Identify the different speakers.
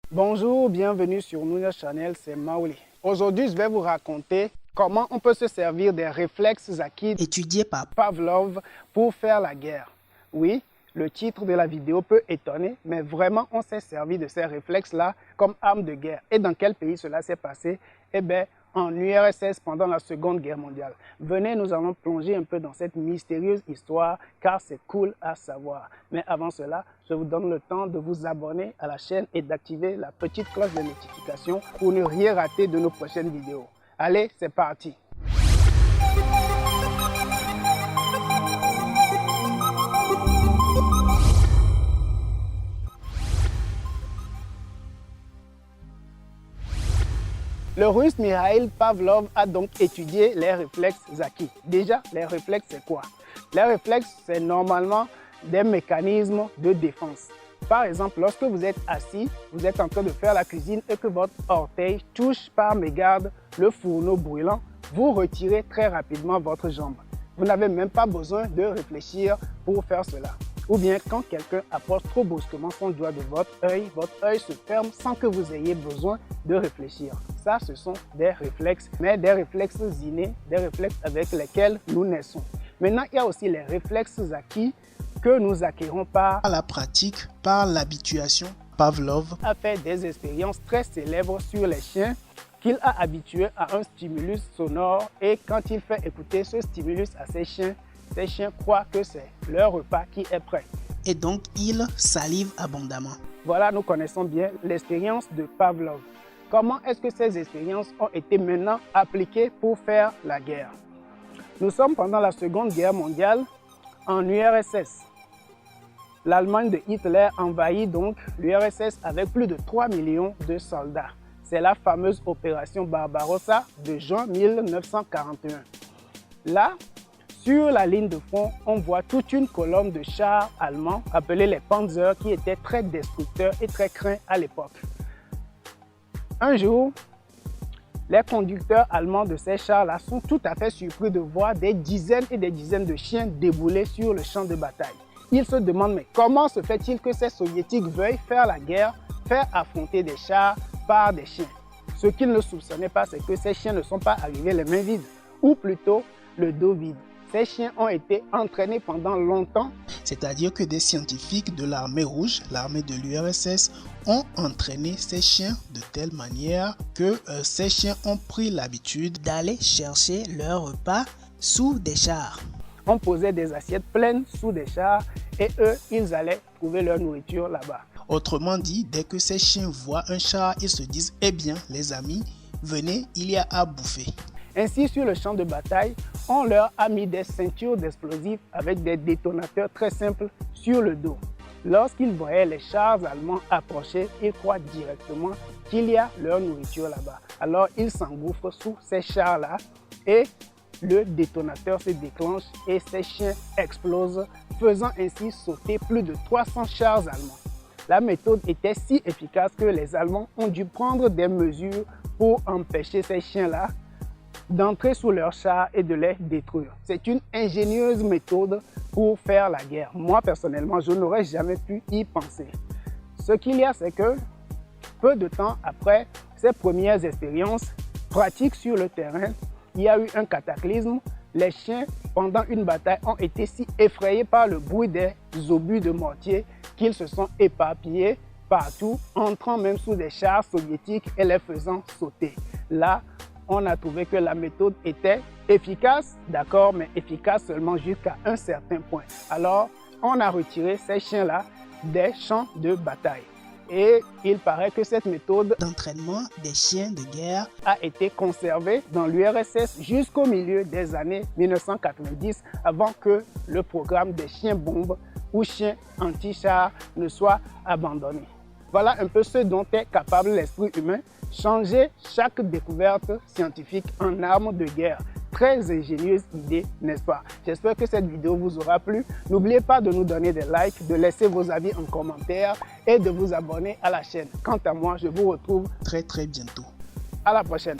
Speaker 1: Bonjour, bienvenue sur Nounia Channel, c'est Maouli. Aujourd'hui, je vais vous raconter comment on peut se servir des réflexes acquis
Speaker 2: Étudié par
Speaker 1: Pavlov pour faire la guerre. Oui, le titre de la vidéo peut étonner, mais vraiment, on s'est servi de ces réflexes-là comme arme de guerre. Et dans quel pays cela s'est passé? Eh bien, en URSS pendant la Seconde Guerre mondiale. Venez, nous allons plonger un peu dans cette mystérieuse histoire, car c'est cool à savoir. Mais avant cela, je vous donne le temps de vous abonner à la chaîne et d'activer la petite cloche de notification pour ne rien rater de nos prochaines vidéos. Allez, c'est parti! Le russe Mikhail Pavlov a donc étudié les réflexes acquis. Déjà, les réflexes, c'est quoi? Les réflexes, c'est normalement des mécanismes de défense. Par exemple, lorsque vous êtes assis, vous êtes en train de faire la cuisine et que votre orteil touche par mégarde le fourneau brûlant, vous retirez très rapidement votre jambe. Vous n'avez même pas besoin de réfléchir pour faire cela. Ou bien quand quelqu'un approche trop brusquement son doigt de votre œil se ferme sans que vous ayez besoin de réfléchir. Ça, ce sont des réflexes, mais des réflexes innés, des réflexes avec lesquels nous naissons. Maintenant, il y a aussi les réflexes acquis que nous acquérons par
Speaker 2: la pratique, par l'habituation. Pavlov
Speaker 1: a fait des expériences très célèbres sur les chiens qu'il a habitués à un stimulus sonore et quand il fait écouter ce stimulus à ses chiens croient que c'est leur repas qui est prêt.
Speaker 2: Et donc, il salive abondamment.
Speaker 1: Voilà, nous connaissons bien l'expérience de Pavlov. Comment est-ce que ces expériences ont été maintenant appliquées pour faire la guerre? Nous sommes pendant la Seconde Guerre mondiale en URSS. L'Allemagne de Hitler envahit donc l'URSS avec plus de 3 millions de soldats. C'est la fameuse opération Barbarossa de juin 1941. Là, sur la ligne de front, on voit toute une colonne de chars allemands appelés les Panzer qui étaient très destructeurs et très craints à l'époque. Un jour, les conducteurs allemands de ces chars-là sont tout à fait surpris de voir des dizaines et des dizaines de chiens débouler sur le champ de bataille. Ils se demandent mais comment se fait-il que ces soviétiques veuillent faire la guerre, faire affronter des chars par des chiens? Ce qu'ils ne soupçonnaient pas, c'est que ces chiens ne sont pas arrivés les mains vides, ou plutôt le dos vide. Ces chiens ont été entraînés pendant longtemps.
Speaker 2: C'est-à-dire que des scientifiques de l'armée rouge, l'armée de l'URSS, ont entraîné ces chiens de telle manière que ces chiens ont pris l'habitude d'aller chercher leur repas sous des chars.
Speaker 1: On posait des assiettes pleines sous des chars et eux, ils allaient trouver leur nourriture là-bas.
Speaker 2: Autrement dit, dès que ces chiens voient un char, ils se disent « Eh bien, les amis, venez, il y a à bouffer ».
Speaker 1: Ainsi, sur le champ de bataille, on leur a mis des ceintures d'explosifs avec des détonateurs très simples sur le dos. Lorsqu'ils voyaient les chars allemands approcher, ils croient directement qu'il y a leur nourriture là-bas. Alors, ils s'engouffrent sous ces chars-là et le détonateur se déclenche et ces chiens explosent, faisant ainsi sauter plus de 300 chars allemands. La méthode était si efficace que les Allemands ont dû prendre des mesures pour empêcher ces chiens-là d'entrer sous leurs chars et de les détruire. C'est une ingénieuse méthode pour faire la guerre. Moi, personnellement, je n'aurais jamais pu y penser. Ce qu'il y a, c'est que peu de temps après ces premières expériences pratiques sur le terrain, il y a eu un cataclysme. Les chiens, pendant une bataille, ont été si effrayés par le bruit des obus de mortier qu'ils se sont éparpillés partout, entrant même sous des chars soviétiques et les faisant sauter. Là, on a trouvé que la méthode était efficace, d'accord, mais efficace seulement jusqu'à un certain point. Alors, on a retiré ces chiens-là des champs de bataille. Et il paraît que cette méthode
Speaker 2: d'entraînement des chiens de guerre
Speaker 1: a été conservée dans l'URSS jusqu'au milieu des années 1990, avant que le programme des chiens-bombes ou chiens anti-chars ne soit abandonné. Voilà un peu ce dont est capable l'esprit humain. Changer chaque découverte scientifique en arme de guerre. Très ingénieuse idée, n'est-ce pas? J'espère que cette vidéo vous aura plu. N'oubliez pas de nous donner des likes, de laisser vos avis en commentaire et de vous abonner à la chaîne. Quant à moi, je vous retrouve
Speaker 2: très bientôt.
Speaker 1: À la prochaine.